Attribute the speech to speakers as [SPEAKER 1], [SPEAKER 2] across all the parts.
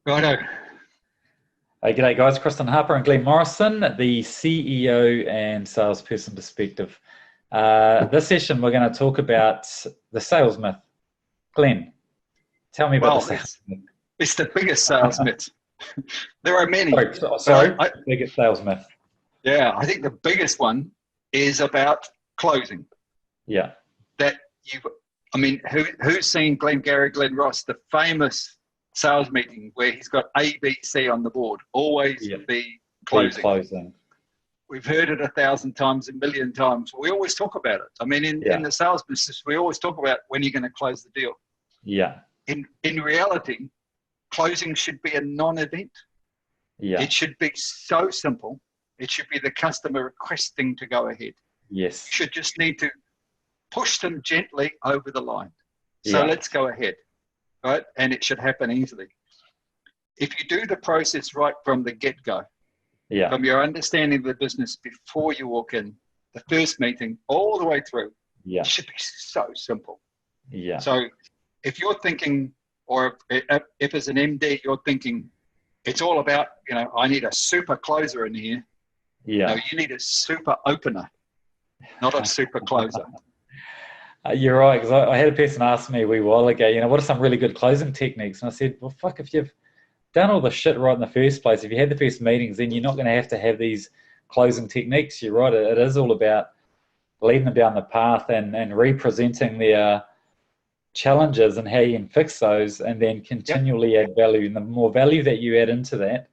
[SPEAKER 1] Righto.
[SPEAKER 2] Hey, g'day guys, Kristen Harper and Glen Morrison, the CEO and salesperson perspective. This session we're going to talk about the sales myth. Glen, tell me about the
[SPEAKER 1] Well,
[SPEAKER 2] sales myth.
[SPEAKER 1] it's the biggest sales myth. There are many,
[SPEAKER 2] Sorry,
[SPEAKER 1] but
[SPEAKER 2] biggest sales myth.
[SPEAKER 1] yeah, I think the biggest one is about closing.
[SPEAKER 2] Yeah,
[SPEAKER 1] That who's seen Glen Ross, the famous sales meeting where he's got A, B, C on the board, always
[SPEAKER 2] yeah,
[SPEAKER 1] be
[SPEAKER 2] the
[SPEAKER 1] closing.
[SPEAKER 2] closing.
[SPEAKER 1] We've heard it 1,000 times, a million times. We always talk about it. I mean, in the sales business, we always talk about when you're going to close the deal.
[SPEAKER 2] Yeah,
[SPEAKER 1] In reality, closing should be a non-event.
[SPEAKER 2] yeah,
[SPEAKER 1] It should be so simple. It should be the customer requesting to go ahead.
[SPEAKER 2] yes,
[SPEAKER 1] You should just need to push them gently over the line. So
[SPEAKER 2] yeah,
[SPEAKER 1] let's go ahead, right? And it should happen easily. If you do the process right from the get-go,
[SPEAKER 2] yeah,
[SPEAKER 1] from your understanding of the business before you walk in, the first meeting, all the way through,
[SPEAKER 2] yeah,
[SPEAKER 1] it should be so simple.
[SPEAKER 2] yeah,
[SPEAKER 1] So if you're thinking, or if as an MD, you're thinking, it's all about, I need a super closer in here. No,
[SPEAKER 2] yeah.
[SPEAKER 1] you need a super opener, not a super closer.
[SPEAKER 2] You're right, because I had a person ask me a wee while ago, what are some really good closing techniques? And I said, well, fuck, if you've done all the shit right in the first place, if you had the first meetings, then you're not going to have these closing techniques. You're right. It is all about leading them down the path and representing their challenges and how you can fix those, and then
[SPEAKER 1] Yep,
[SPEAKER 2] continually add value. And the more value that you add into that,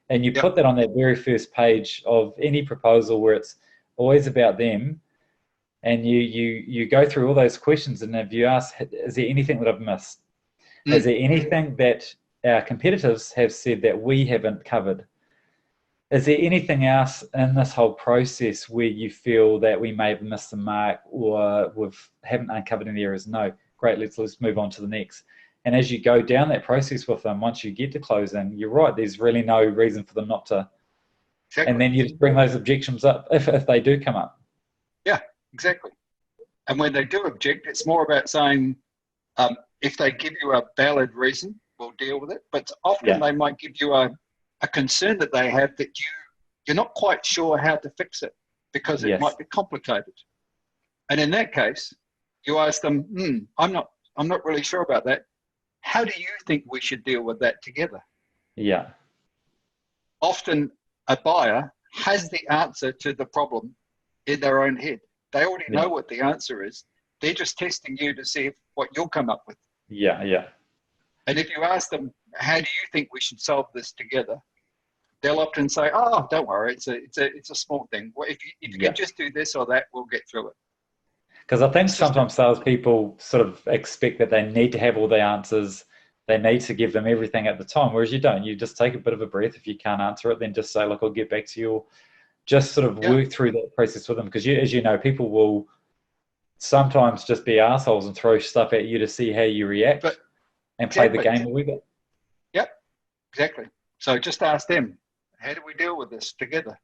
[SPEAKER 2] and you
[SPEAKER 1] yep,
[SPEAKER 2] put that on that very first page of any proposal where it's always about them, and you go through all those questions, and if you ask, is there anything that I've missed? Is
[SPEAKER 1] mm,
[SPEAKER 2] there anything that our competitors have said that we haven't covered? Is there anything else in this whole process where you feel that we may have missed the mark or haven't uncovered any areas? No. Great, let's move on to the next. And as you go down that process with them, once you get to closing, you're right, there's really no reason for them not to. And
[SPEAKER 1] exactly.
[SPEAKER 2] then you just bring those objections up if they do come up.
[SPEAKER 1] Yeah, exactly. And when they do object, it's more about saying, if they give you a valid reason, we'll deal with it. But often
[SPEAKER 2] Yeah.
[SPEAKER 1] they might give you a concern that they have that you're not quite sure how to fix it because it
[SPEAKER 2] Yes.
[SPEAKER 1] might be complicated. And in that case, you ask them, I'm not really sure about that. How do you think we should deal with that together?
[SPEAKER 2] Yeah.
[SPEAKER 1] Often a buyer has the answer to the problem in their own head. They already
[SPEAKER 2] Yeah.
[SPEAKER 1] know what the answer is. They're just testing you to see what you'll come up with.
[SPEAKER 2] Yeah. Yeah.
[SPEAKER 1] And if you ask them, how do you think we should solve this together? They'll often say, oh, don't worry, it's a small thing. Well, if you
[SPEAKER 2] Yeah.
[SPEAKER 1] can just do this or that, we'll get through it.
[SPEAKER 2] Because I think
[SPEAKER 1] It's just
[SPEAKER 2] sometimes salespeople sort of expect that they need to have all the answers. They need to give them everything at the time, whereas you don't. You just take a bit of a breath. If you can't answer it, then just say, look, I'll get back to you. Or just sort of
[SPEAKER 1] yeah,
[SPEAKER 2] work through that process with them. Because as you know, people will sometimes just be assholes and throw stuff at you to see how you react
[SPEAKER 1] but
[SPEAKER 2] and play the
[SPEAKER 1] exactly.
[SPEAKER 2] game with it.
[SPEAKER 1] Yep, exactly. So just ask them, how do we deal with this together?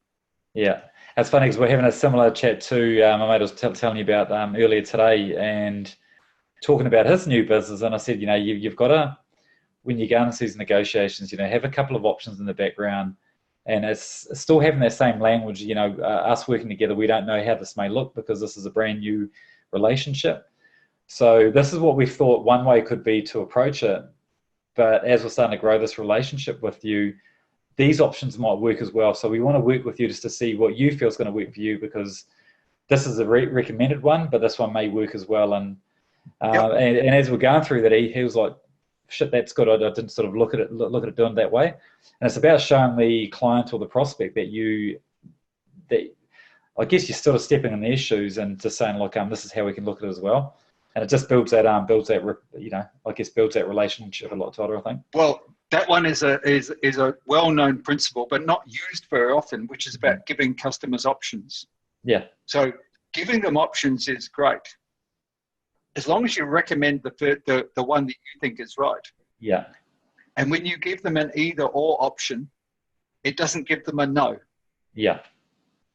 [SPEAKER 2] Yeah. It's funny because we're having a similar chat to my mate was telling you about earlier today, and talking about his new business. And I said, you've got to, when you go into these negotiations, have a couple of options in the background, and it's still having that same language. Us working together, we don't know how this may look because this is a brand new relationship. So this is what we thought one way could be to approach it. But as we're starting to grow this relationship with you, these options might work as well. So we want to work with you just to see what you feel is going to work for you, because this is a recommended one, but this one may work as well. And
[SPEAKER 1] Yep,
[SPEAKER 2] and as we're going through that, he was like, shit, that's good. I didn't sort of look at it doing it that way. And it's about showing the client or the prospect that I guess you're sort of stepping in their shoes and just saying, look, this is how we can look at it as well. And it just builds that builds that relationship a lot tighter, I think.
[SPEAKER 1] well, that one is a well-known principle, but not used very often, which is about giving customers options.
[SPEAKER 2] Yeah.
[SPEAKER 1] So giving them options is great, as long as you recommend the one that you think is right.
[SPEAKER 2] Yeah.
[SPEAKER 1] And when you give them an either or option, it doesn't give them a no,
[SPEAKER 2] Yeah.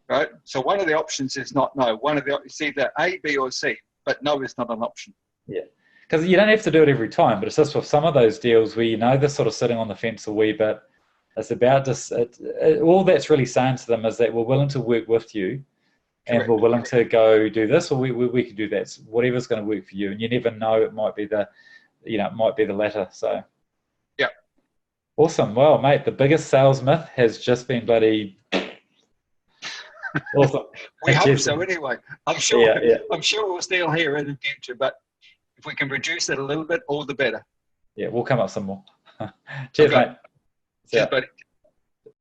[SPEAKER 1] right? So one of the options is not no. One of the it's either A, B, or C, but no is not an option.
[SPEAKER 2] Yeah. because you don't have to do it every time, but it's just with some of those deals where they're sort of sitting on the fence a wee bit. It's about just all that's really saying to them is that we're willing to work with you, and
[SPEAKER 1] Correct.
[SPEAKER 2] we're willing to go do this, or we can do that. So whatever's going to work for you, and you never know, it might be the latter. So
[SPEAKER 1] Yeah.
[SPEAKER 2] Awesome. Well, mate, the biggest sales myth has just been bloody awesome.
[SPEAKER 1] We hope
[SPEAKER 2] Cheers.
[SPEAKER 1] so anyway. I'm sure.
[SPEAKER 2] Yeah.
[SPEAKER 1] I'm sure we'll still hear it in the future, but if we can reduce it a little bit, all the better.
[SPEAKER 2] Yeah, we'll come up some more. Cheers,
[SPEAKER 1] Okay.
[SPEAKER 2] mate.
[SPEAKER 1] Cheers, buddy.